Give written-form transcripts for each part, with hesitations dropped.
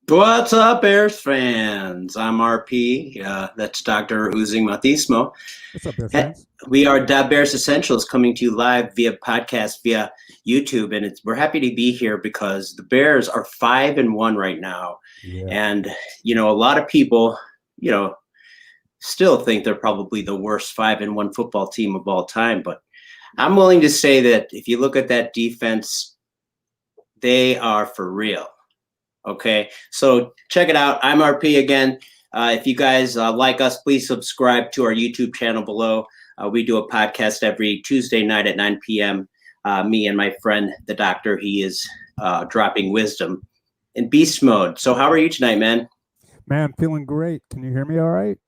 What's up, Bears fans? I'm RP. That's Dr. Uzing Matismo. What's up, Bears fans? We are Bears Essentials, coming to you live via podcast, via YouTube, and we're happy to be here because the Bears are 5-1 right now, and a lot of people, still think they're probably the worst 5-1 football team of all time. But I'm willing to say that if you look at that defense, they are for real. Okay, so check it out. I'm RP again. If you guys like us, please subscribe to our YouTube channel below. We do a podcast every Tuesday night at 9 p.m. Me and my friend, the doctor, he is dropping wisdom in beast mode. So how are you tonight, man? Man, feeling great. Can you hear me all right?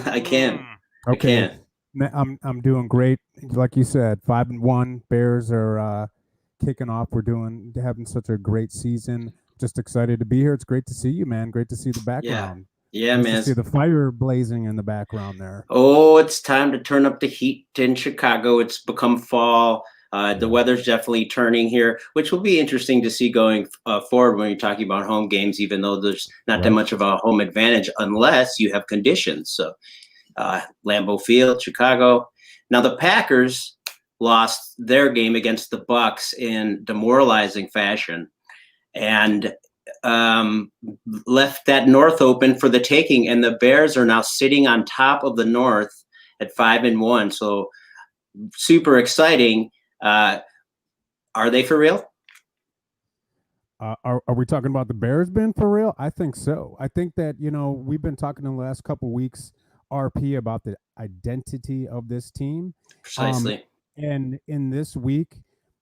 I can. Okay. I can. I'm doing great. Like you said, 5-1. Bears are kicking off. We're having such a great season. Just excited to be here. It's great to see you, man. Great to see the background. Yeah, nice man. To see the fire blazing in the background there. Oh, it's time to turn up the heat in Chicago. It's become fall. The weather's definitely turning here, which will be interesting to see going forward when you're talking about home games, even though there's not that much of a home advantage unless you have conditions. So Lambeau Field, Chicago. Now the Packers lost their game against the Bucs in demoralizing fashion, and left that North open for the taking. And the Bears are now sitting on top of the North at 5-1. So super exciting. Are they for real? Are we talking about the Bears being for real? I think so. I think that, we've been talking in the last couple of weeks, RP, about the identity of this team. Precisely. And in this week,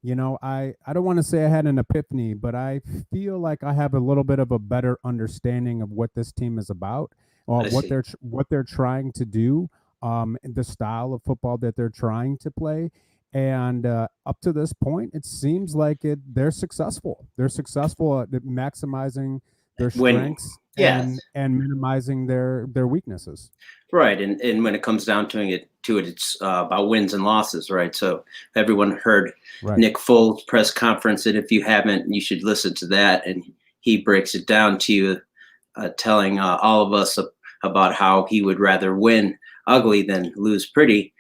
I don't want to say I had an epiphany, but I feel like I have a little bit of a better understanding of what this team is about, what they're trying to do, the style of football that they're trying to play. And up to this point, it seems like they're successful. They're successful at maximizing their strengths and minimizing their weaknesses. Right. And when it comes down to it, it's about wins and losses, right? So everyone heard Nick Foles' press conference, and if you haven't, you should listen to that. And he breaks it down to you, telling all of us about how he would rather win ugly than lose pretty.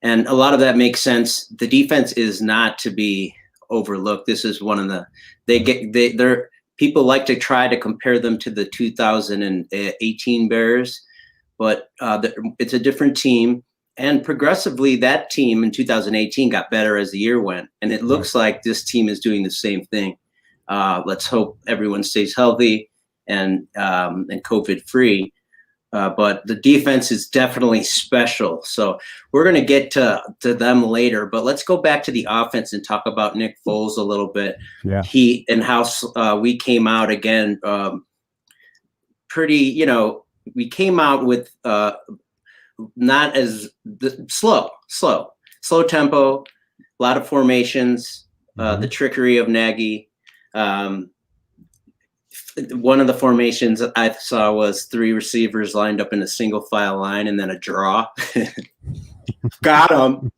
And a lot of that makes sense. The defense is not to be overlooked. This is one of the people like to try to compare them to the 2018 Bears, but it's a different team. And progressively, that team in 2018 got better as the year went. And it looks like this team is doing the same thing. Let's hope everyone stays healthy and COVID-free. But the defense is definitely special. So we're going to get to them later. But let's go back to the offense and talk about Nick Foles a little bit. Yeah. He and how we came out again pretty, we came out with not as slow tempo, a lot of formations, the trickery of Nagy. One of the formations I saw was 3 receivers lined up in a single file line and then a draw. Got him.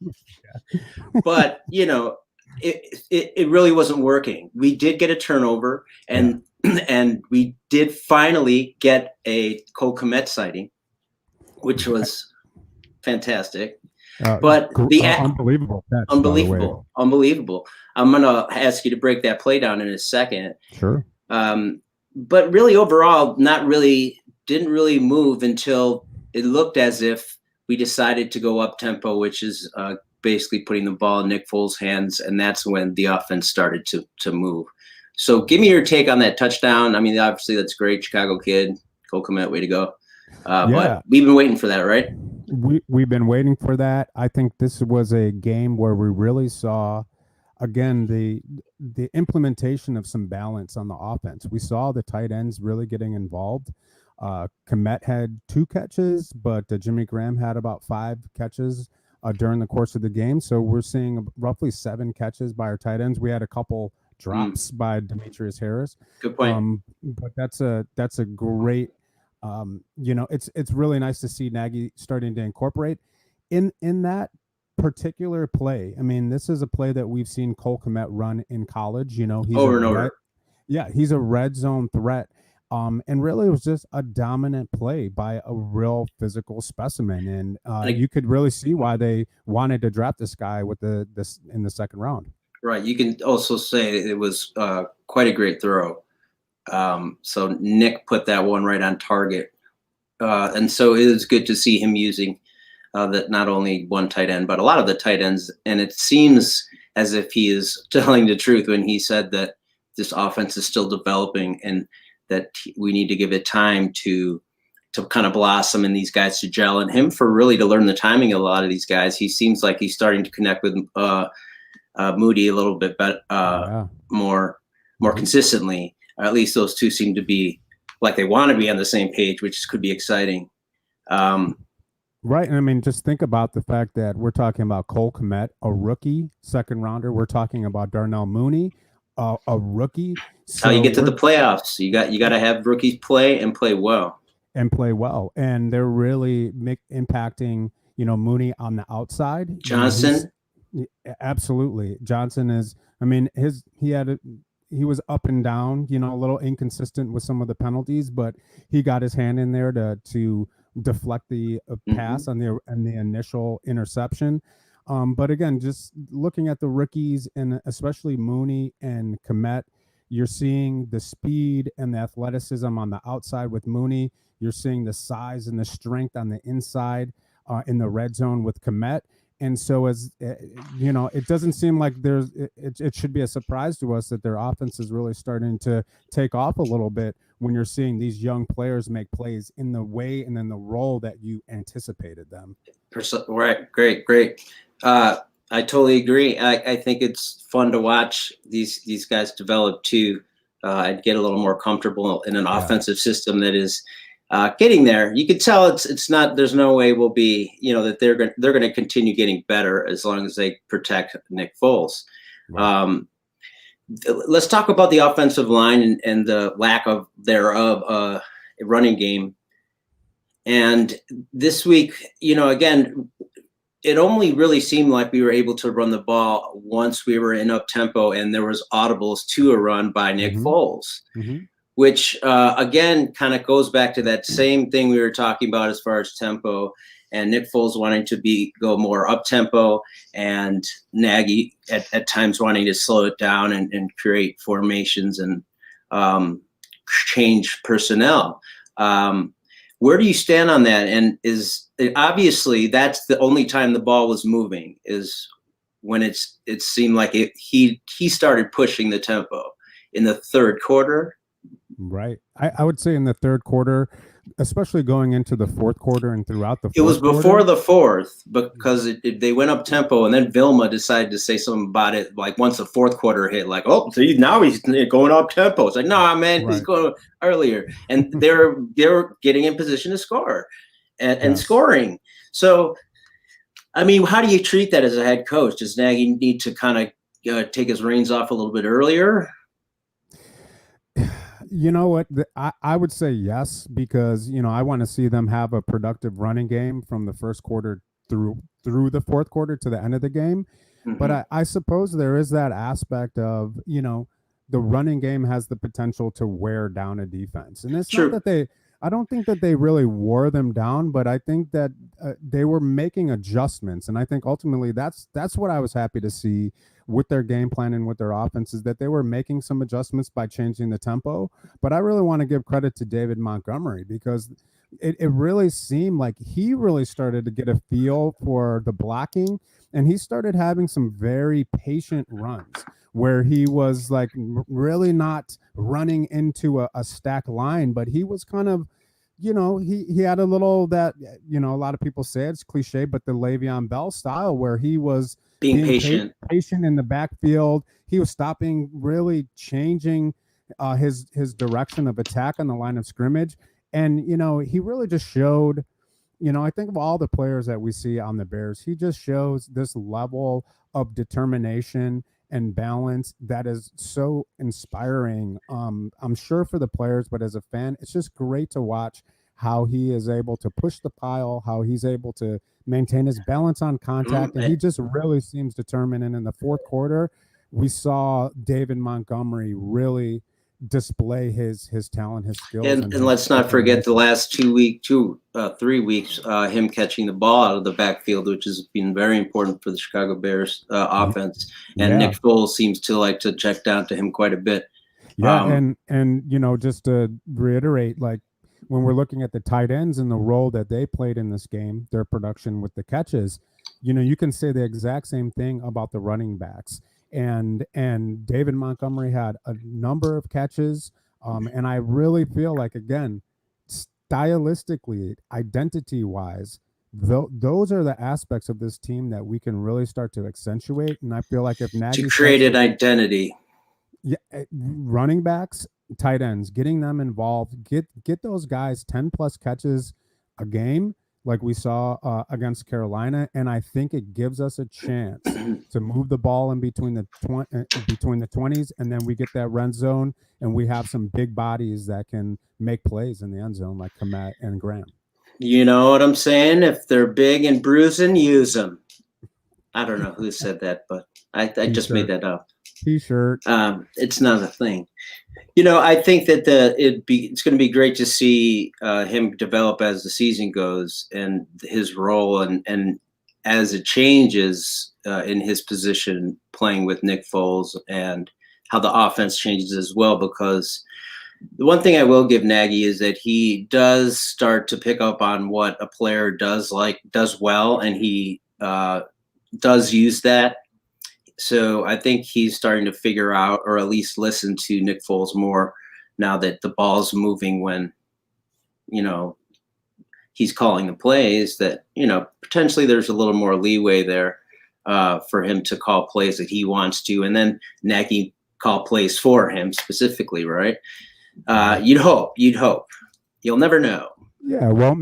But, it really wasn't working. We did get a turnover, and we did finally get a Cole Kmet sighting, which was fantastic. But unbelievable. Unbelievable. I'm going to ask you to break that play down in a second. Sure. But really overall, didn't really move until it looked as if we decided to go up tempo, which is basically putting the ball in Nick Foles' hands. And that's when the offense started to move. So give me your take on that touchdown. I mean, obviously that's great. Chicago kid, Cole Kmet, way to go. But we've been waiting for that, right? We've been waiting for that. I think this was a game where we really saw, again, the implementation of some balance on the offense. We saw the tight ends really getting involved. Kmet had 2 catches, but Jimmy Graham had about 5 catches during the course of the game. So we're seeing roughly 7 catches by our tight ends. We had a couple drops by Demetrius Harris. Good point. But that's a great, it's really nice to see Nagy starting to incorporate in that particular play. I mean, this is a play that we've seen Cole Kmet run in college. He's over and over. He's a red zone threat. And really it was just a dominant play by a real physical specimen. And you could really see why they wanted to draft this guy with this in the second round. Right. You can also say it was quite a great throw. So Nick put that one right on target. And so it is good to see him using that not only one tight end, but a lot of the tight ends. And it seems as if he is telling the truth when he said that this offense is still developing and that we need to give it time to kind of blossom and these guys to gel, and him for really to learn the timing of a lot of these guys. He seems like he's starting to connect with Moody a little bit, but more consistently. Or at least those two seem to be like they want to be on the same page, which could be exciting. Right. And I mean, just think about the fact that we're talking about Cole Kmet, a rookie second rounder. We're talking about Darnell Mooney, a rookie. That's how you get to the playoffs. You got to have rookies play and play well. And they're really impacting, Mooney on the outside. Johnson. Absolutely. Johnson is, I mean, he was up and down, a little inconsistent with some of the penalties, but he got his hand in there to deflect the pass on the initial interception. But again, just looking at the rookies and especially Mooney and Kmet, you're seeing the speed and the athleticism on the outside with Mooney. You're seeing the size and the strength on the inside in the red zone with Kmet. And so, as it doesn't seem like it should be a surprise to us that their offense is really starting to take off a little bit when you're seeing these young players make plays in the way and in the role that you anticipated them. Right. Great. I totally agree. I think it's fun to watch these guys develop too. I'd get a little more comfortable in an offensive system that is getting there. You can tell it's not. There's no way we'll be. That they're going to continue getting better as long as they protect Nick Foles. Right. Let's talk about the offensive line and the lack of thereof a running game. And this week, again, it only really seemed like we were able to run the ball once we were in up tempo and there was audibles to a run by Nick Foles, which again kind of goes back to that same thing we were talking about as far as tempo and Nick Foles wanting to go more up tempo and Nagy at times wanting to slow it down and create formations and change personnel. Where do you stand on that? And obviously that's the only time the ball was moving is when it seemed like he started pushing the tempo in the third quarter. Right. I would say in the third quarter, especially going into the fourth quarter and throughout the fourth. It was before the fourth because they went up tempo and then Vilma decided to say something about it. Like once the fourth quarter hit, like, oh, see, now he's going up tempo. It's like, no, man, he's going earlier. And they're getting in position to score and scoring. So, I mean, how do you treat that as a head coach? Does Nagy need to kind of take his reins off a little bit earlier? You know what? I would say yes, because, I want to see them have a productive running game from the first quarter through the fourth quarter to the end of the game. But I suppose there is that aspect of, the running game has the potential to wear down a defense. And it's not that I don't think that they really wore them down, but I think that they were making adjustments. And I think ultimately that's what I was happy to see with their game plan and with their offense, is that they were making some adjustments by changing the tempo. But I really want to give credit to David Montgomery, because it really seemed like he really started to get a feel for the blocking. and he started having some very patient runs where he was like really not running into a stack line, but he was kind of, he had a little that, a lot of people say it's cliche, but the Le'Veon Bell style where he was being patient in the backfield. He was stopping, really changing his direction of attack on the line of scrimmage. And, he really just showed, I think of all the players that we see on the Bears, he just shows this level of determination and balance that is so inspiring. I'm sure for the players, but as a fan, it's just great to watch how he is able to push the pile, how he's able to maintain his balance on contact, and he just really seems determined. And in the fourth quarter, we saw David Montgomery really display his talent, his skills, and let's not forget the last 3 weeks, him catching the ball out of the backfield, which has been very important for the Chicago Bears offense. And Nick Foles seems to like to check down to him quite a bit. And just to reiterate, like when we're looking at the tight ends and the role that they played in this game, their production with the catches, you can say the exact same thing about the running backs. And David Montgomery had a number of catches, and I really feel like, again, stylistically, identity-wise, those are the aspects of this team that we can really start to accentuate. And I feel like if Nagy to create an identity, running backs, tight ends, getting them involved, get those guys 10 plus catches a game, like we saw against Carolina, and I think it gives us a chance to move the ball in between the 20s, and then we get that red zone, and we have some big bodies that can make plays in the end zone, like Kmet and Graham. You know what I'm saying? If they're big and bruising, use them. I don't know who said that, but I just made that up. T-shirt. It's not a thing. I think that it's going to be great to see him develop as the season goes, and his role and as it changes in his position playing with Nick Foles, and how the offense changes as well. Because the one thing I will give Nagy is that he does start to pick up on what a player does well, and he does use that. So I think he's starting to figure out, or at least listen to Nick Foles more now that the ball's moving when, he's calling the plays, that, potentially there's a little more leeway there for him to call plays that he wants to, and then Nagy call plays for him specifically, right? You'd hope. You'll never know. Yeah, well,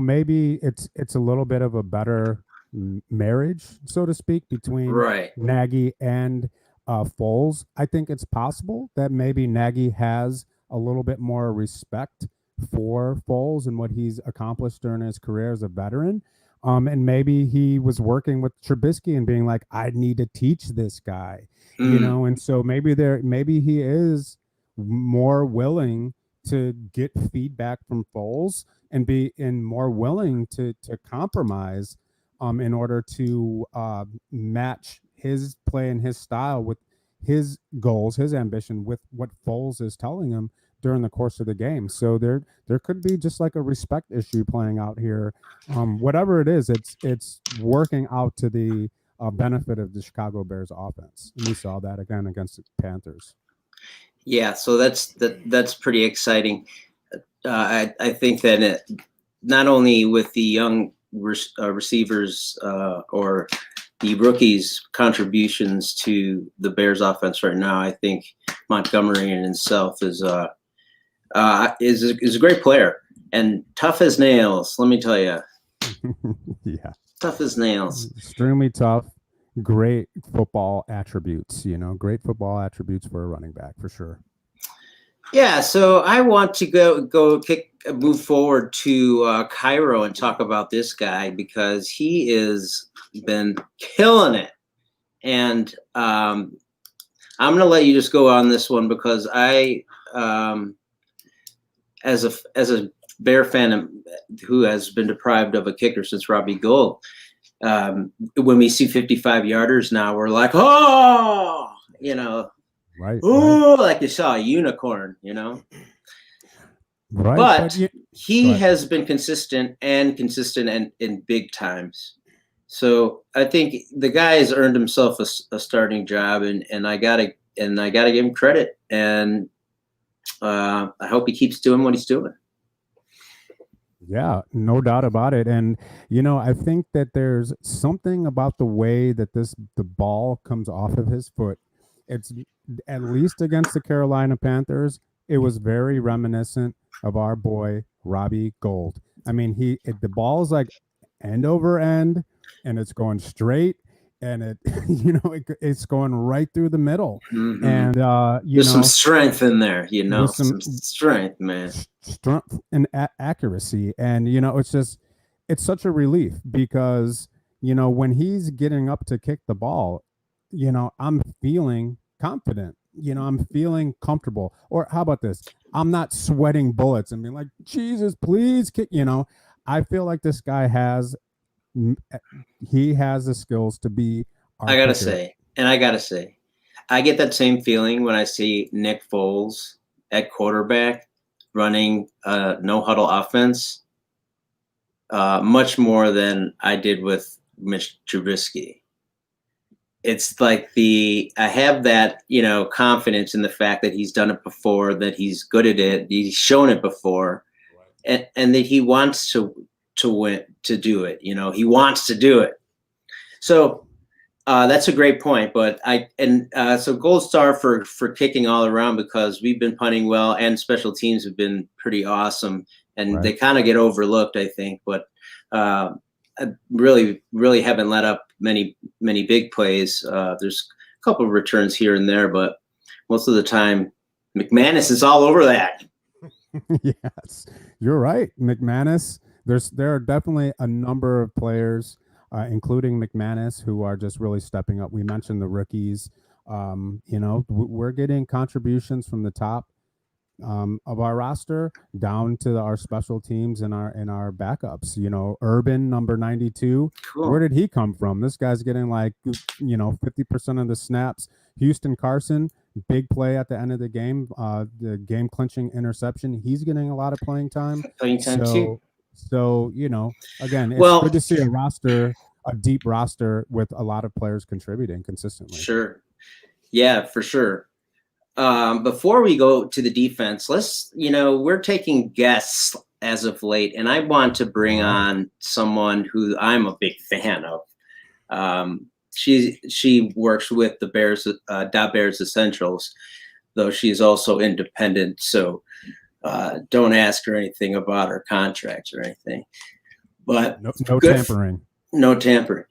maybe it's a little bit of a better marriage, so to speak, between Nagy and Foles. I think it's possible that maybe Nagy has a little bit more respect for Foles and what he's accomplished during his career as a veteran. And maybe he was working with Trubisky and being like, I need to teach this guy, and so maybe he is more willing to get feedback from Foles and be more willing to compromise in order to match his play and his style with his goals, his ambition, with what Foles is telling him during the course of the game. So there could be just like a respect issue playing out here. Whatever it is, it's working out to the benefit of the Chicago Bears offense. And we saw that again against the Panthers. Yeah, so that's pretty exciting. I think that not only with the young receivers or the rookies' contributions to the Bears offense right now, I think Montgomery in himself is a great player and tough as nails. Let me tell you. Yeah, tough as nails. Extremely tough. Great football attributes. Great football attributes for a running back for sure. Yeah, so I want to move forward to Cairo and talk about this guy, because he has been killing it. And I'm going to let you just go on this one, because I, as a Bear fan who has been deprived of a kicker since Robbie Gould, when we see 55-yarders now, we're like, oh, right, oh, like you saw a unicorn, Right. But he has been consistent and in big times. So I think the guy has earned himself a starting job, and I gotta give him credit. And I hope he keeps doing what he's doing. Yeah, no doubt about it. And, I think that there's something about the way that the ball comes off of his foot. It's at least against the Carolina Panthers, it was very reminiscent of our boy, Robbie Gould. I mean, the ball is like end over end and it's going straight and it's going right through the middle. Mm-hmm. And, there's some strength in there, some strength, man. Strength and accuracy. And, it's such a relief because, when he's getting up to kick the ball, I'm feeling confident, I'm feeling comfortable. Or how about this? I'm not sweating bullets and being like, Jesus, please kick, I feel like this guy has the skills to be. I gotta say, I get that same feeling when I see Nick Foles at quarterback running no huddle offense, much more than I did with Mitch Trubisky. It's like I have that, confidence in the fact that he's done it before, that he's good at it, he's shown it before, and that he wants to win, to do it. He wants to do it. So that's a great point. But so gold star for kicking all around, because we've been punting well and special teams have been pretty awesome, and they kind of get overlooked, I think. But I really haven't let up many big plays. There's a couple of returns here and there, but most of the time McManus is all over that. Yes, you're right. McManus. There are definitely a number of players, including McManus, who are just really stepping up. We mentioned the rookies. We're getting contributions from the top of our roster down to our special teams and our backups. Urban, number 92. Cool. Where did he come from? This guy's getting 50% of the snaps. Houston Carson, big play at the end of the game, the game clinching interception. He's getting a lot of playing time. Too. So, again, it's good to see a deep roster with a lot of players contributing consistently. Sure. Yeah, for sure. Before we go to the defense, we're taking guests as of late, and I want to bring on someone who I'm a big fan of. She works with the Bears, Bears Essentials, though she's also independent. So don't ask her anything about her contracts or anything. But no tampering. No tampering.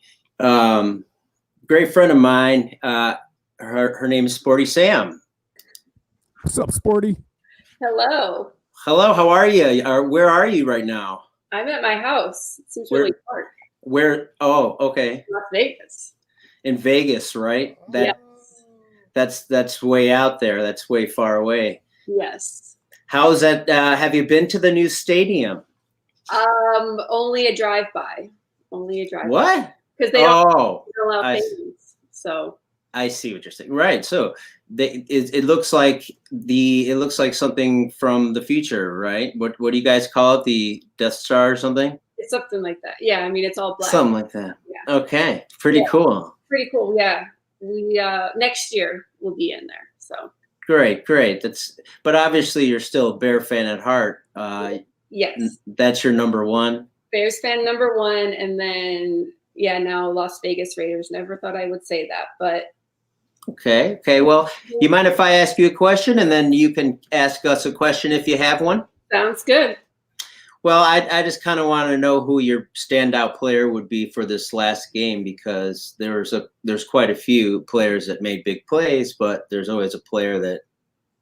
Great friend of mine. Her name is Sporty Sam. What's up, Sporty? Hello. How are you? Where are you right now? I'm at my house. It seems really dark. Where? Oh, okay. Las Vegas. In Vegas, right? Yes. That's way out there. That's way far away. Yes. How's that? Have you been to the new stadium? Only a drive-by. What? Because they don't allow fans. So. I see what you're saying. Right. So it looks like something from the future, right? What do you guys call it? The Death Star or something? It's something like that. Yeah. I mean, it's all black. Something like that. Yeah. Okay. Pretty cool. Pretty cool. Yeah. We next year we'll be in there. So. Great. But obviously you're still a Bear fan at heart. Yes. That's your number one. Bears fan number one, and then now Las Vegas Raiders. Never thought I would say that, but. Okay. Well, you mind if I ask you a question, and then you can ask us a question if you have one? Sounds good. Well, I just kind of want to know who your standout player would be for this last game, because there's quite a few players that made big plays, but there's always a player that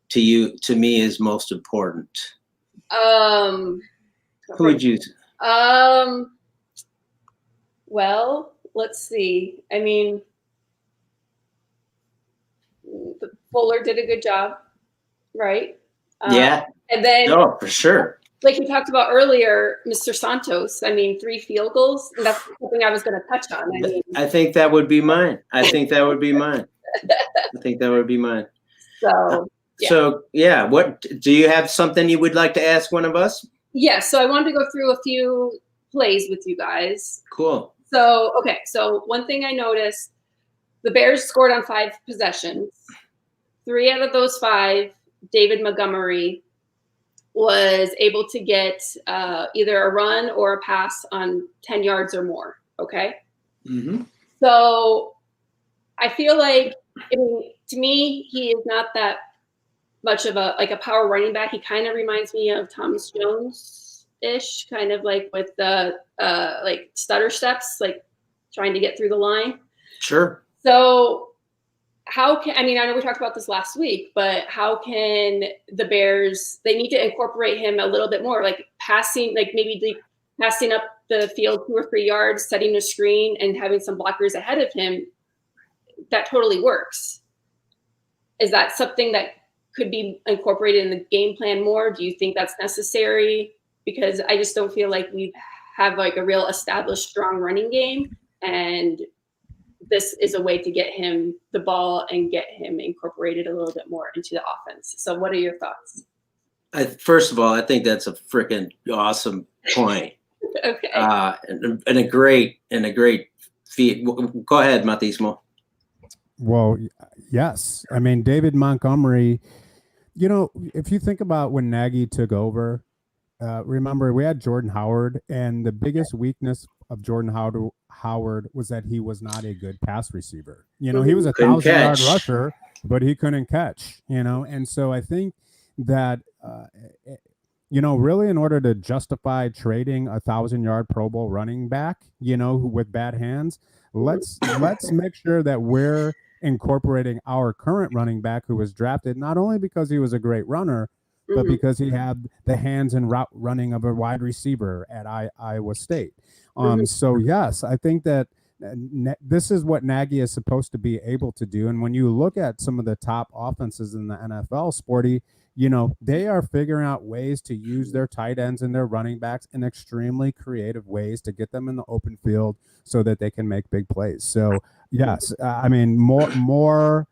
to me is most important. Who would you? Well, let's see. I mean, Fuller did a good job, right? Yeah. And then, for sure. Like we talked about earlier, Mr. Santos. I mean, 3 field goals. And that's something I was going to touch on. I think that would be mine. So, what do you have something you would like to ask one of us? Yeah. So I wanted to go through a few plays with you guys. Cool. So one thing I noticed, the Bears scored on 5 possessions. 3 out of those 5, David Montgomery was able to get either a run or a pass on 10 yards or more. Okay. Mm-hmm. So I feel like, to me, he is not that much of a power running back. He kind of reminds me of Thomas Jones-ish, kind of like with the stutter steps, like trying to get through the line. Sure. So I know we talked about this last week, but how can the Bears, they need to incorporate him a little bit more, like passing, like maybe passing up the field 2 or 3 yards, setting a screen and having some blockers ahead of him. That totally works. Is that something that could be incorporated in the game plan more? Do you think that's necessary? Because I just don't feel like we have like a real established strong running game, and this is a way to get him the ball and get him incorporated a little bit more into the offense. So what are your thoughts? First of all, I think that's a freaking awesome point. Okay. And a great feat. Go ahead, Matismo. Well, yes. I mean, David Montgomery, if you think about when Nagy took over, remember we had Jordan Howard, and the biggest weakness of Jordan Howard was that he was not a good pass receiver. He was a 1,000-yard rusher, but he couldn't catch, and so I think that, really in order to justify trading a 1,000-yard Pro Bowl running back, with bad hands, let's make sure that we're incorporating our current running back who was drafted not only because he was a great runner, but because he had the hands and route running of a wide receiver at Iowa State. So yes, I think that this is what Nagy is supposed to be able to do. And when you look at some of the top offenses in the NFL, Sporty, they are figuring out ways to use their tight ends and their running backs in extremely creative ways to get them in the open field so that they can make big plays. So yes, I mean, more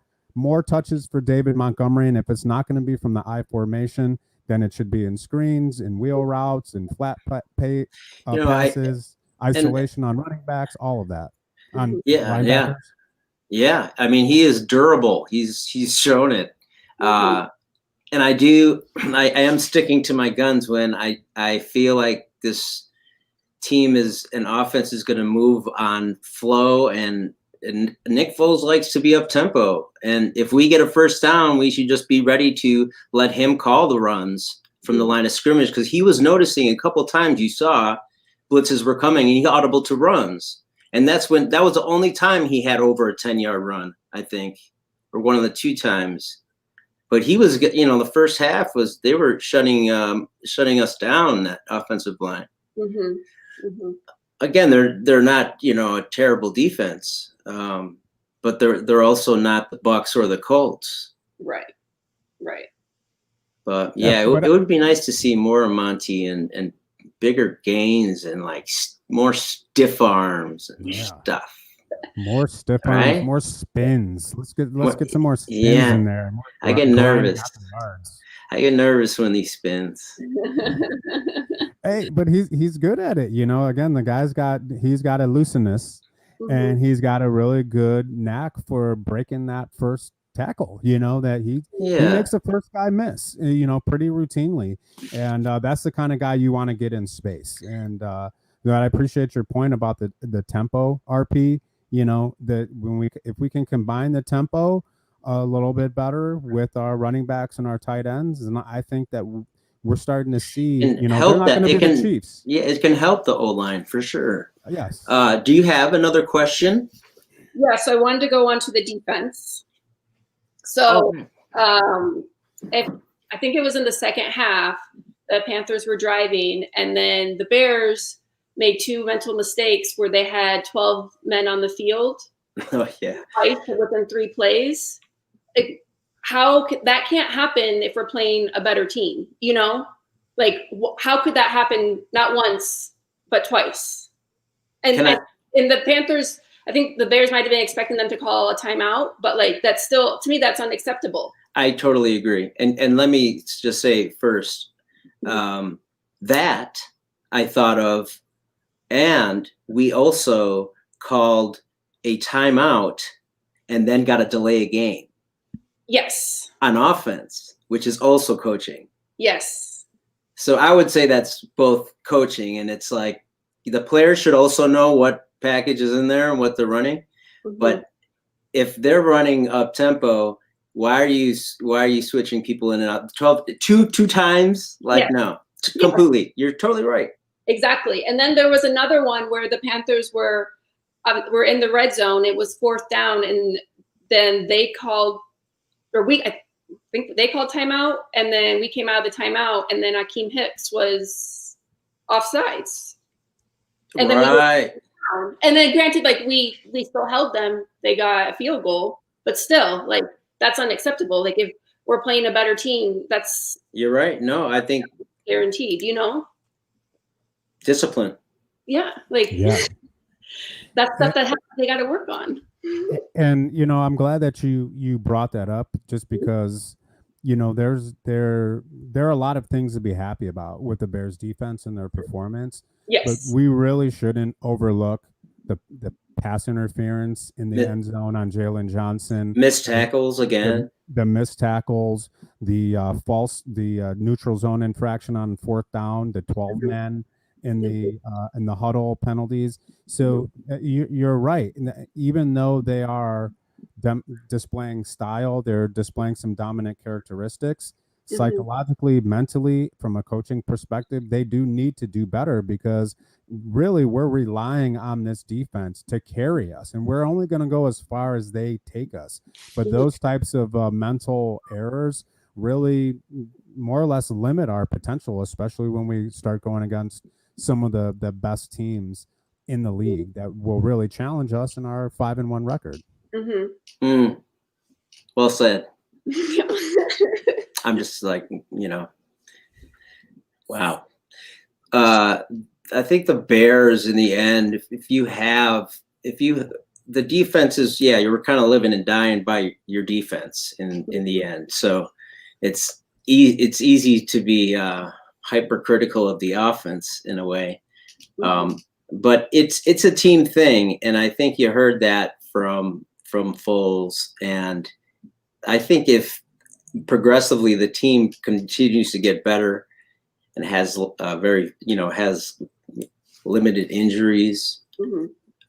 touches for David Montgomery. And if it's not going to be from the I formation, then it should be in screens, in wheel routes, in flat passes, isolation on running backs, all of that. Yeah. I mean, he is durable. He's shown it. And I am sticking to my guns when I feel like this team an offense is going to move on flow, and Nick Foles likes to be up tempo. And if we get a first down, we should just be ready to let him call the runs from the line of scrimmage, because he was noticing a couple of times you saw blitzes were coming and he audible to runs. And that was the only time he had over a 10-yard run, I think, or one of the 2 times. But he was, the first half they were shutting us down, that offensive line. Mm-hmm. Mm-hmm. Again, they're not, a terrible defense, but they're also not the Bucs or the Colts. Right. But yeah, it would be nice to see more Monty and bigger gains and like more stiff arms and stuff. More stiff arms, more spins. Let's get some more spins in there. I get nervous. I get nervous when he spins. Hey, but he's good at it. Again, the guy's got a looseness, and he's got a really good knack for breaking that first tackle. That he makes the first guy miss. Pretty routinely, and that's the kind of guy you want to get in space. And I appreciate your point about the tempo, RP. That if we can combine the tempo a little bit better with our running backs and our tight ends, and I think that we're starting to see, they're not going to be the Chiefs. Yeah, it can help the O-line for sure. Yes. Do you have another question? Yeah, so I wanted to go on to the defense. So I think it was in the second half, the Panthers were driving, and then the Bears made 2 mental mistakes where they had 12 men on the field. Oh, yeah. Twice within 3 plays. That can't happen if we're playing a better team, how could that happen not once but twice? And the Panthers, I think the Bears might have been expecting them to call a timeout, but that's still, to me, that's unacceptable. I totally agree. And let me just say first, that I thought of And we also called a timeout and then got to delay a game. Yes. On offense, which is also coaching. Yes. So I would say that's both coaching, and it's like the players should also know what package is in there and what they're running. Mm-hmm. But if they're running up tempo, why are you switching people in and out two times? Like, yes. No, completely. You're totally right. Exactly. And then there was another one where the Panthers were in the red zone. It was 4th down, and then they called, I think they called timeout, and then we came out of the timeout, and then Akeem Hicks was offsides. And then and then granted, like we still held them. They got a field goal, but still, like, that's unacceptable. Like, if we're playing a better team, that's. You're right. No, I think guaranteed. Discipline. Yeah, like that's stuff that they got to work on. And I'm glad that you brought that up, just because there are a lot of things to be happy about with the Bears defense and their performance. Yes. But we really shouldn't overlook the pass interference in the end zone on Jalen Johnson. Missed tackles again. The missed tackles, the neutral zone infraction on 4th down, the 12 men in the huddle penalties. So you're right. Even though they are displaying style, they're displaying some dominant characteristics. Psychologically, mentally, from a coaching perspective, they do need to do better, because really we're relying on this defense to carry us, and we're only going to go as far as they take us. But those types of mental errors really more or less limit our potential, especially when we start going against some of the best teams in the league that will really challenge us in our 5-1 record. Well said. I'm just like, wow. I think the Bears, in the end, the defense is, you were kind of living and dying by your defense in the end. So it's easy to be hypercritical of the offense in a way. But it's a team thing. And I think you heard that from Foles. And I think if progressively the team continues to get better and has has limited injuries,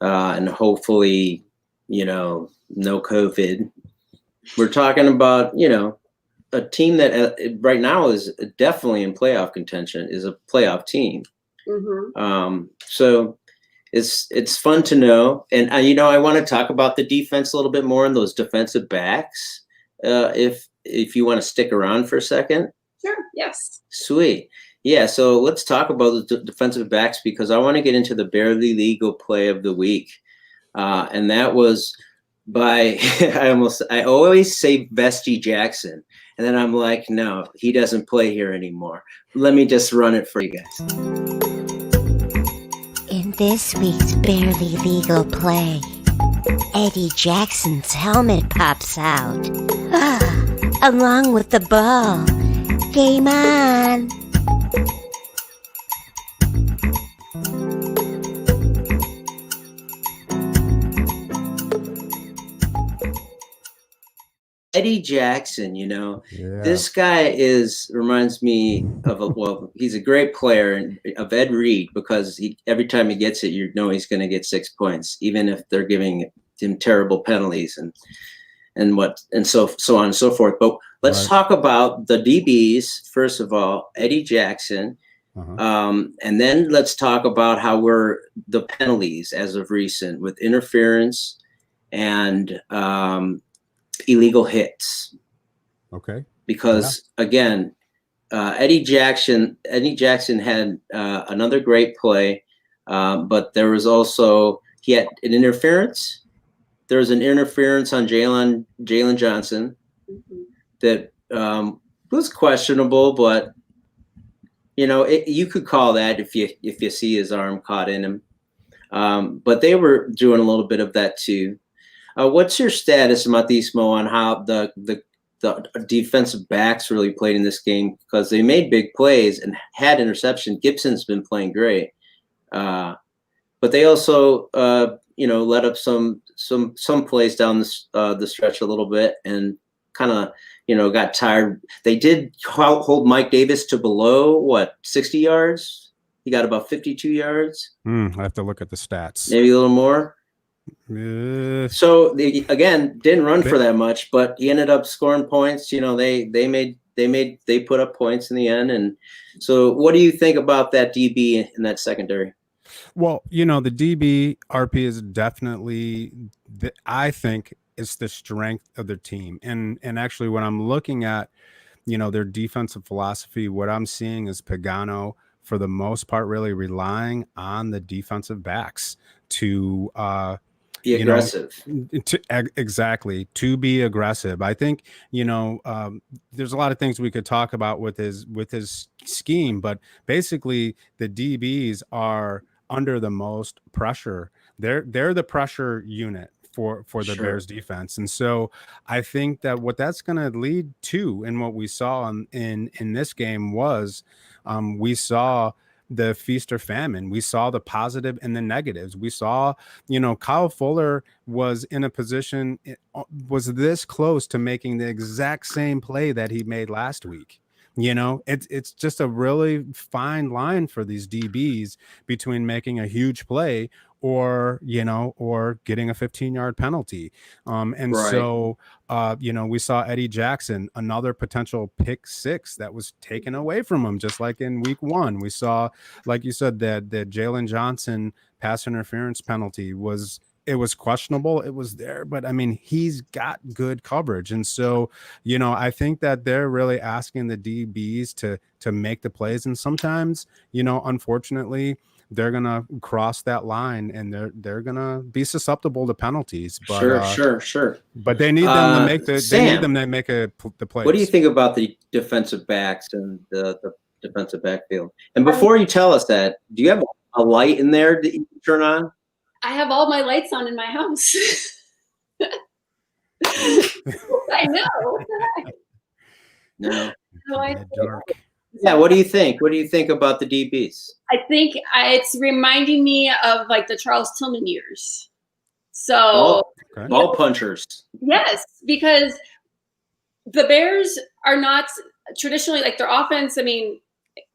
and hopefully no COVID, we're talking about a team that right now is definitely in playoff contention, is a playoff team. So it's fun to know. And I want to talk about the defense a little bit more and those defensive backs, if you want to stick around for a second. Sure. Yes. Sweet. Yeah. So let's talk about the defensive backs, because I want to get into the barely legal play of the week. And that was by, I always say Bestie Jackson. And then I'm like, no, he doesn't play here anymore. Let me just run it for you guys. In this week's barely legal play, Eddie Jackson's helmet pops out, along with the ball. Game on! Eddie Jackson, this guy reminds me of he's a great player, and of Ed Reed, because every time he gets it, he's going to get 6 points, even if they're giving him terrible penalties and so on and so forth. But let's talk about the DBs first of all, Eddie Jackson, and then let's talk about how the penalties as of recent with interference and illegal hits. Okay. Because again, Eddie Jackson had another great play, but there was also, he had an interference. There was an interference on Jalen Johnson that was questionable, but you could call that if you see his arm caught in him. But they were doing a little bit of that too. What's your status, Matismo, on how the defensive backs really played in this game? Because they made big plays and had interception. Gibson's been playing great. but they also let up some plays down the stretch a little bit, and kind of got tired. They did hold Mike Davis to below 60 yards. He got about 52 yards. I have to look at the stats. Maybe a little more. So they again didn't run for that much, but he ended up scoring points. They put up points in the end. And so what do you think about that DB in that secondary? Well, the DB RP is definitely, I think, it's the strength of their team. And actually, when I'm looking at, their defensive philosophy, what I'm seeing is Pagano, for the most part, really relying on the defensive backs to be aggressive. To be aggressive. I think, there's a lot of things we could talk about with his scheme, but basically the DBs are under the most pressure. They're the pressure unit for the Bears defense. And so I think that what that's going to lead to, and what we saw in this game was, we saw the feast or famine. We saw the positive and the negatives. We saw, Kyle Fuller was in a position, was this close to making the exact same play that he made last week. It's just a really fine line for these DBs between making a huge play or getting a 15-yard penalty. So we saw Eddie Jackson, another potential pick six that was taken away from him, just like in week 1. We saw, like you said, that Jalen Johnson pass interference penalty was questionable. It was there, but I mean, he's got good coverage. And so, I think that they're really asking the DBs to make the plays. And sometimes, unfortunately, they're going to cross that line and they're going to be susceptible to penalties. But, Sure. But they need them to make the plays. What do you think about the defensive backs and the defensive backfield? And before you tell us that, do you have a light in there that you can turn on? I have all my lights on in my house. I know. No. Dark. Yeah, what do you think? What do you think about the DBs? I think it's reminding me of like the Charles Tillman years. So ball punchers. Yes, because the Bears are not traditionally, like, their offense, I mean,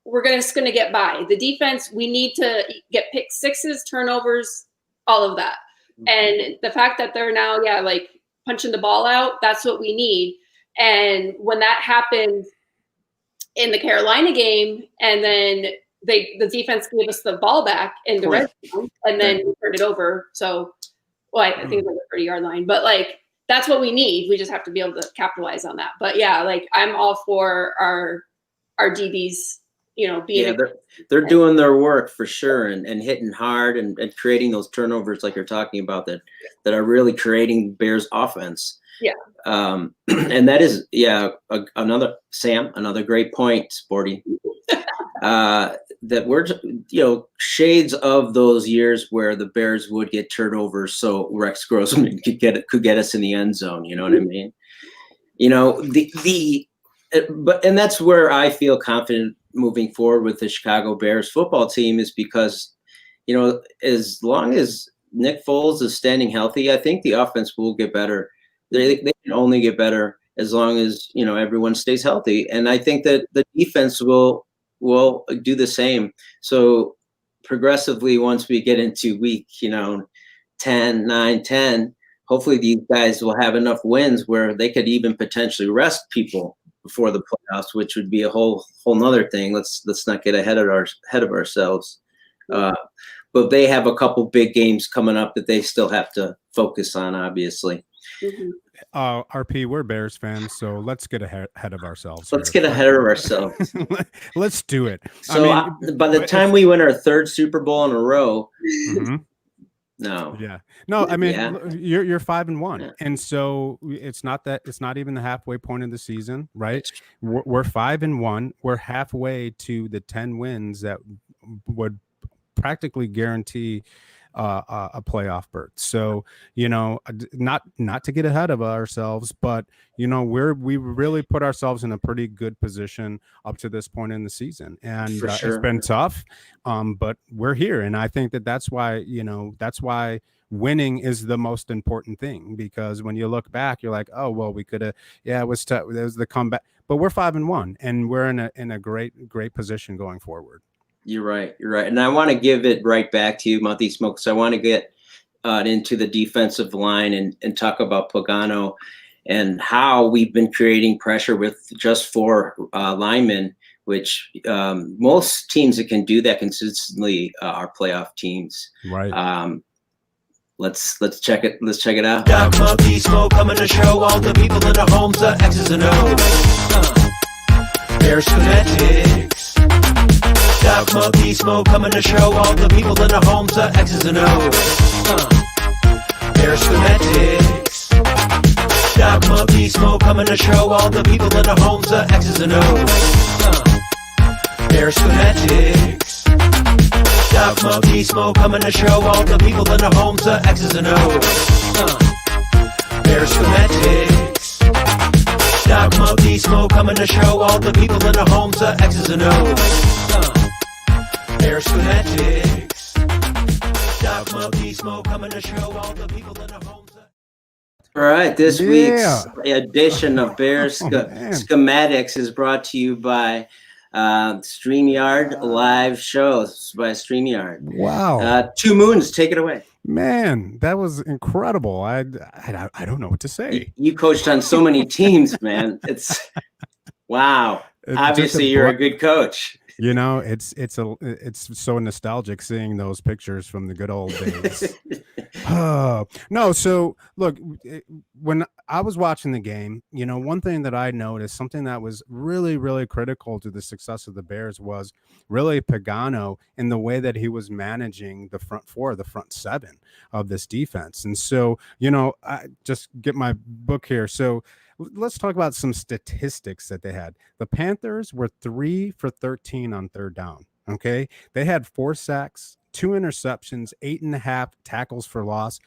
we're just going to get by. The defense, we need to get pick sixes, turnovers, all of that. And the fact that they're now, like punching the ball out, that's what we need. And when that happened in the Carolina game, and then the defense gave us the ball back in the red zone, and then we turned it over. So, I think it was a 30-yard line, but like, that's what we need. We just have to be able to capitalize on that. But like, I'm all for our DBs, being they're doing their work for sure, and hitting hard and creating those turnovers like you're talking about that are really creating Bears offense. Yeah. And that is, another great point, Sporty. That we're, shades of those years where the Bears would get turnovers, so Rex Grossman could get us in the end zone. You know what I mean? And that's where I feel confident moving forward with the Chicago Bears football team, is because, as long as Nick Foles is standing healthy, I think the offense will get better. They can only get better as long as, everyone stays healthy. And I think that the defense will do the same. So progressively, once we get into week, 10, 9, 10, hopefully these guys will have enough wins where they could even potentially rest people before the playoffs, which would be a whole nother thing. Let's not get ahead of ourselves. But they have a couple big games coming up that they still have to focus on, obviously. Mm-hmm. RP, we're Bears fans, so let's get ahead of ourselves. Let's get ahead of ourselves. Let's do it. So by the time we win our third Super Bowl in a row, no. Yeah. No, I mean, you're 5-1. And so it's not even the halfway point of the season, right? We're 5-1. We're halfway to the 10 wins that would practically guarantee a playoff berth. So, not to get ahead of ourselves, but we really put ourselves in a pretty good position up to this point in the season, and it's been tough, but we're here, and I think that's why winning is the most important thing, because when you look back, you're like, oh well, we could have, it was tough. There was the comeback, but we're 5-1, and we're in a great position going forward. You're right, and I want to give it right back to you, Monty Smoke. So I want to get into the defensive line and talk about Pagano and how we've been creating pressure with just 4 linemen, which most teams that can do that consistently are playoff teams. Right. Let's check it. Let's check it out. Doc Monkey Smoke coming to show all the people in the homes the X's and O's. Bears Fanatics. Doc Monkey Smoke coming to show all the people in the homes the X's and O's. Bears Fanatics. Doc Monkey Smoke coming to show all the people in the homes the X's and O's. Bears Fanatics. Doc Monkey Smoke coming to show all the people in the homes the X's and O's. Bears Fanatics. Doc Monkey Smoke coming to show all the people in the homes the X's and O's. Bears Fanatics. Doc Monkey Smoke coming to show all the people in the homes. All right, this week's edition of Bears Schematics is brought to you by StreamYard live shows by StreamYard. Wow. 2 Moons, take it away. Man, that was incredible. I don't know what to say. You coached on so many teams, man. It's wow. Obviously, you're a good coach. It's so nostalgic seeing those pictures from the good old days. No, so look, when I was watching the game, one thing that I noticed, something that was really, really critical to the success of the Bears, was really Pagano in the way that he was managing the front 4, the front 7 of this defense. And so, I just get my book here. So let's talk about some statistics that they had. The Panthers were 3 for 13 on 3rd down. Okay. They had 4 sacks, 2 interceptions, 8.5 tackles for loss.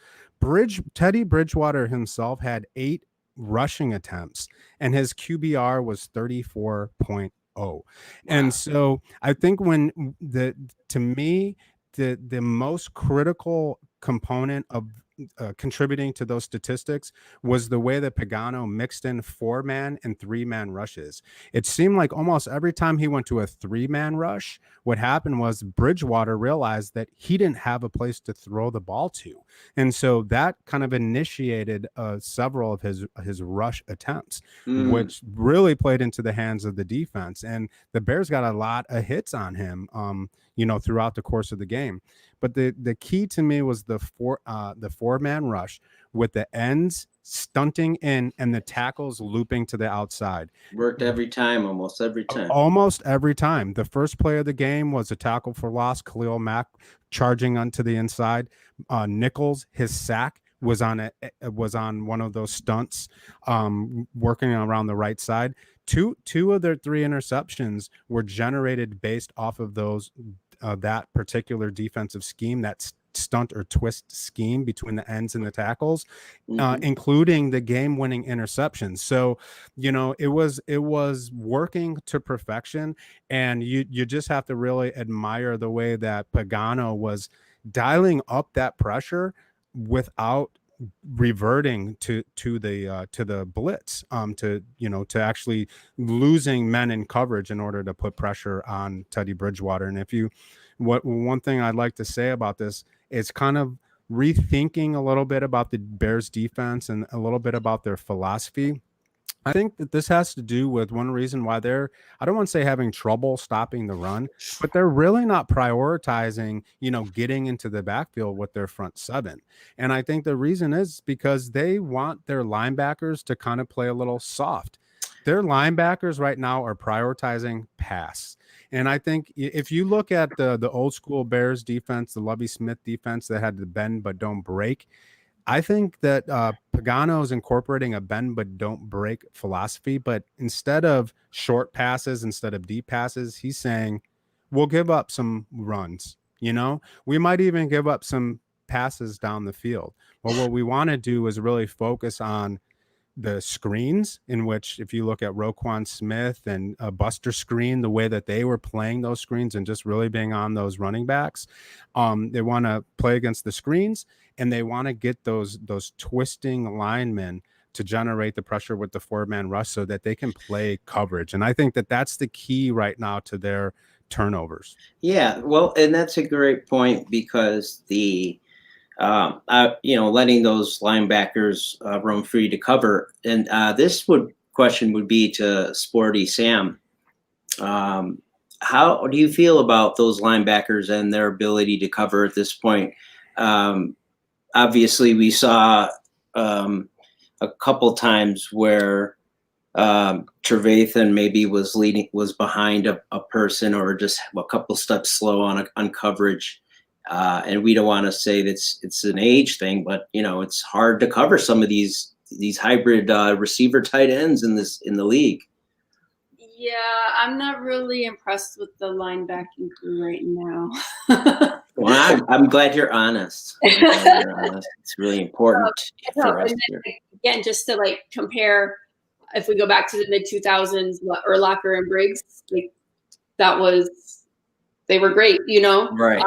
Teddy Bridgewater himself had 8 rushing attempts, and his QBR was 34.0. Wow. And so I think to me, the most critical component of contributing to those statistics was the way that Pagano mixed in 4-man and 3-man rushes. It seemed like almost every time he went to a 3-man rush, what happened was Bridgewater realized that he didn't have a place to throw the ball to. And so that kind of initiated several of his rush attempts, which really played into the hands of the defense. And the Bears got a lot of hits on him, throughout the course of the game. But the key to me was the 4-man rush with the ends stunting in and the tackles looping to the outside. Worked every time, almost every time. Almost every time. The first play of the game was a tackle for loss. Khalil Mack charging onto the inside. Nichols, his sack was on one of those stunts, working around the right side. Two of their 3 interceptions were generated based off of that particular defensive scheme, that stunt or twist scheme between the ends and the tackles, including the game-winning interceptions. So, it was working to perfection, and you just have to really admire the way that Pagano was dialing up that pressure without reverting to the blitz, to actually losing men in coverage in order to put pressure on Teddy Bridgewater. And one thing I'd like to say about this is kind of rethinking a little bit about the Bears defense and a little bit about their philosophy. I think that this has to do with one reason why they're, I don't want to say having trouble stopping the run, but they're really not prioritizing, getting into the backfield with their front 7. And I think the reason is because they want their linebackers to kind of play a little soft. Their linebackers right now are prioritizing pass. And I think if you look at the old school Bears defense, the Lovie Smith defense that had the bend but don't break, I think that Pagano is incorporating a bend but don't break philosophy. But instead of short passes, instead of deep passes, he's saying we'll give up some runs. We might even give up some passes down the field. Well, what we want to do is really focus on the screens, in which if you look at Roquan Smith and a Buster screen, the way that they were playing those screens and just really being on those running backs, they want to play against the screens, and they want to get those twisting linemen to generate the pressure with the 4-man rush so that they can play coverage. And I think that that's the key right now to their turnovers. Yeah, well, and that's a great point, because the letting those linebackers roam free to cover. And this question would be to Sporty Sam. How do you feel about those linebackers and their ability to cover at this point? Obviously, we saw a couple times where Trevathan maybe was behind a person, or just a couple steps slow on coverage. And we don't want to say that it's an age thing, but it's hard to cover some of these hybrid receiver tight ends in the league. Yeah, I'm not really impressed with the linebacking crew right now. Well, I'm glad you're honest. It's really important for us here. Again, just to compare, if we go back to the mid 2000s, Urlacher and Briggs, they were great, Right.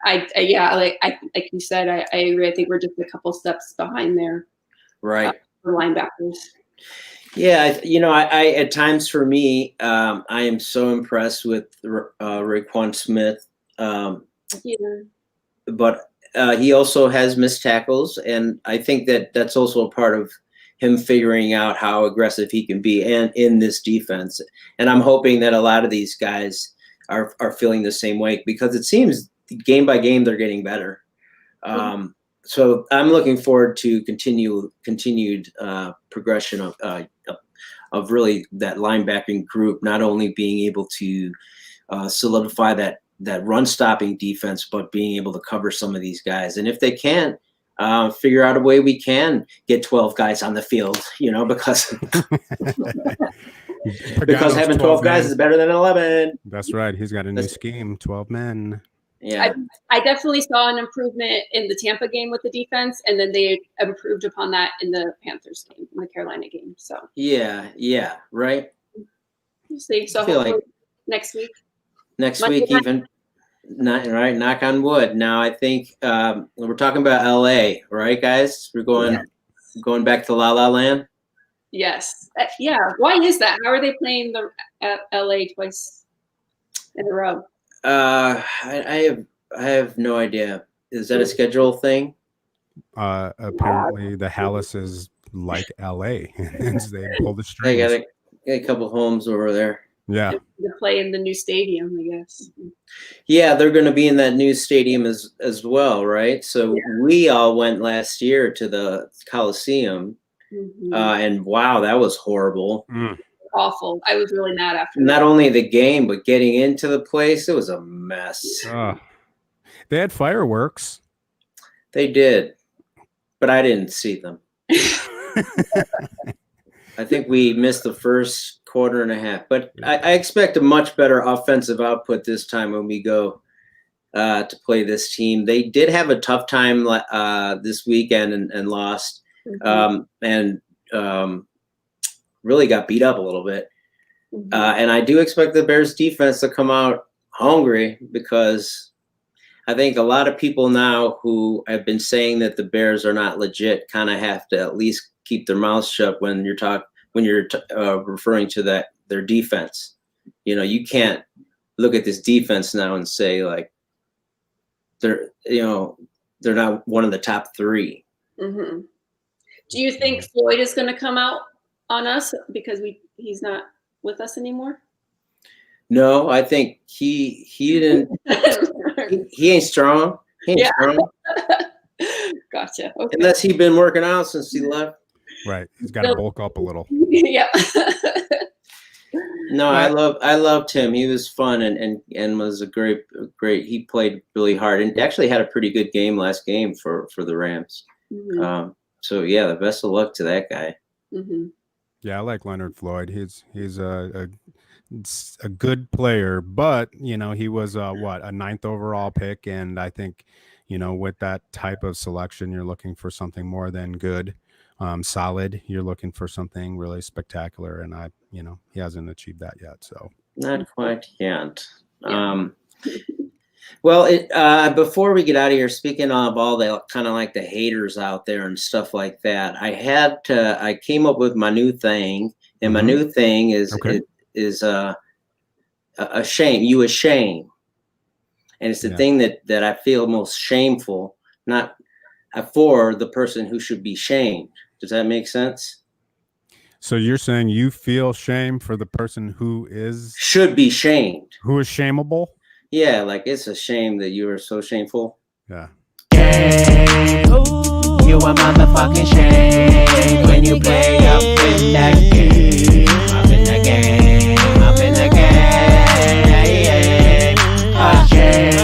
Like you said, I agree. I think we're just a couple steps behind there. Right. For linebackers. Yeah, I at times, for me, I am so impressed with Roquan Smith. But he also has missed tackles, and I think that's also a part of him figuring out how aggressive he can be and in this defense. And I'm hoping that a lot of these guys are feeling the same way, because it seems game by game they're getting better. So I'm looking forward to continued progression of really that linebacking group, not only being able to solidify that run stopping defense, but being able to cover some of these guys. And if they can't, figure out a way we can get 12 guys on the field, because having 12 guys is better than 11. That's right. He's got a new scheme, 12 men. Yeah, I definitely saw an improvement in the Tampa game with the defense, and then they improved upon that in the Panthers game, in the Carolina game. So yeah, right. We'll see. So feel like next week, Monday night. Even not right. Knock on wood. Now I think we're talking about LA, right, guys? We're going back to La La Land. Yes. Yeah. Why is that? How are they playing at LA twice in a row? I have no idea. Is that a schedule thing? Apparently the Hallis is like LA, and they pull the strings. They got a couple homes over there. Yeah. To play in the new stadium, I guess. Yeah, they're going to be in that new stadium as well, right? So we all went last year to the Coliseum, and wow, that was horrible. Awful. I was really mad after Not that. only the game, but getting into the place, it was a mess. They had fireworks. They did, but I didn't see them. I think we missed the first quarter and a half, but I expect a much better offensive output this time when we go to play this team. They did have a tough time this weekend and lost, and really got beat up a little bit. And I do expect the Bears defense to come out hungry, because I think a lot of people now who have been saying that the Bears are not legit kind of have to at least keep their mouths shut when you're referring to their defense. You can't look at this defense now and say they're not one of the top three. Do you think Floyd is going to come out on us because he's not with us anymore? No, I think he didn't. he ain't strong. He ain't strong. Gotcha. Okay. Unless he's been working out since he left. Right. He's got to bulk up a little. Yeah. No, I loved him. He was fun and was a great. He played really hard and actually had a pretty good game last game for the Rams. So yeah, the best of luck to that guy. Yeah, I like Leonard Floyd. He's a good player, but he was a 9th overall pick, and I think with that type of selection, you're looking for something more than good, solid. You're looking for something really spectacular, and he hasn't achieved that yet. So not quite yet. Yeah. Well, before we get out of here, speaking of all the kind of like the haters out there and stuff like that, I came up with my new thing, and my new thing is a shame. You a shame. And it's the thing that I feel most shameful, not for the person who should be shamed. Does that make sense? So you're saying you feel shame for the person who should be shamed, who is shameable? Yeah, like it's a shame that you are so shameful. Yeah. Ooh, you a motherfucking shame when you play up in that game. Up in the game, up in the game. A shame.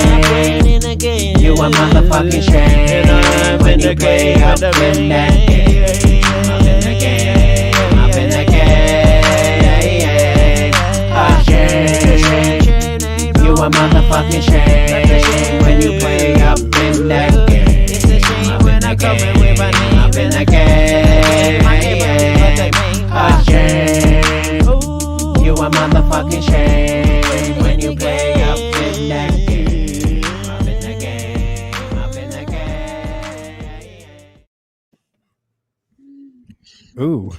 You a motherfucking shame when you play up in that game. Up in the game, up in the game. A shame. You a motherfucking shame when you play up in that game. It's a shame when I come in with my name up in the game. A shame. You a motherfucking shame when you play up in that game. Up in the game. Up in the game. Ooh.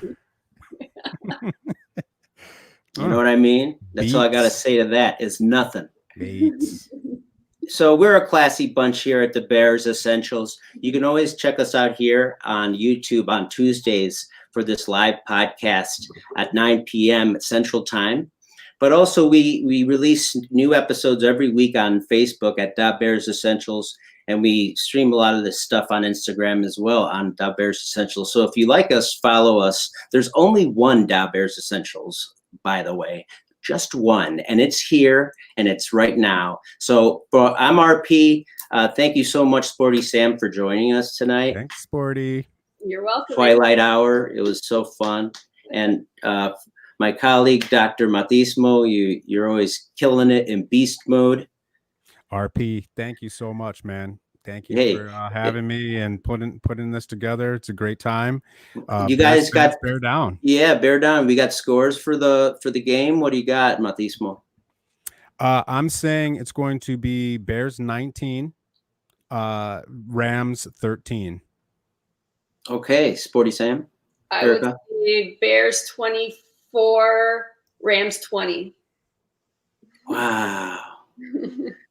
You know what I mean? That's all I got to say to that is nothing. Beats. So we're a classy bunch here at the Bears Essentials. You can always check us out here on YouTube on Tuesdays for this live podcast at 9 p.m. Central Time. But also we release new episodes every week on Facebook at Bears Essentials. And we stream a lot of this stuff on Instagram as well on Bears Essentials. So if you like us, follow us. There's only one Bears Essentials, by the way. Just one, and it's here and it's right now. So I'm RP. Thank you so much, Sporty Sam, for joining us tonight. Thanks, Sporty. You're welcome. Twilight Hour. It was so fun. And my colleague, Dr. Matismo, you're always killing it in beast mode. RP, thank you so much, man. Thank you for having me and putting this together. It's a great time. You guys got bear down. Yeah, bear down. We got scores for the game. What do you got, Matismo? I'm saying it's going to be Bears 19, Rams 13. Okay, Sporty Sam. I would say Bears 24, Rams 20. Wow.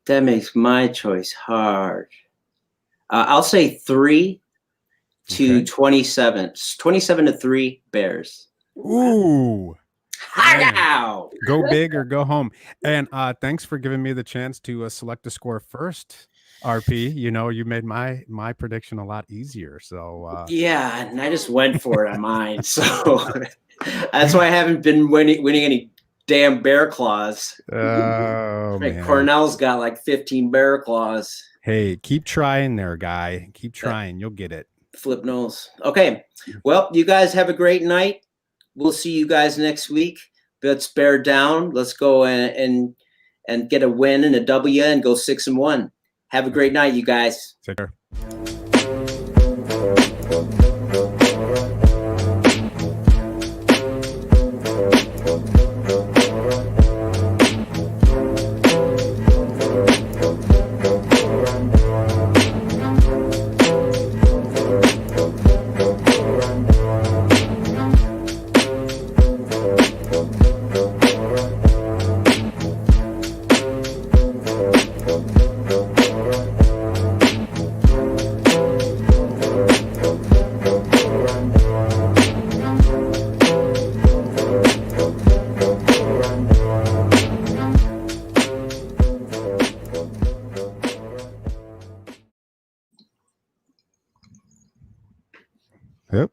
That makes my choice hard. I'll say 3-27. 27-3 Bears. Ooh. Wow. Go big or go home. And thanks for giving me the chance to select a score first, RP. You made my prediction a lot easier. So yeah, and I just went for it on mine. So that's why I haven't been winning any damn bear claws. Oh, man. Cornell's got like 15 bear claws. Hey, keep trying there, guy. Keep trying. You'll get it. Flip nose. Okay. Well, you guys have a great night. We'll see you guys next week. Let's bear down. Let's go and get a win and a W and go 6-1. Have a great night, you guys. Take care. Yep.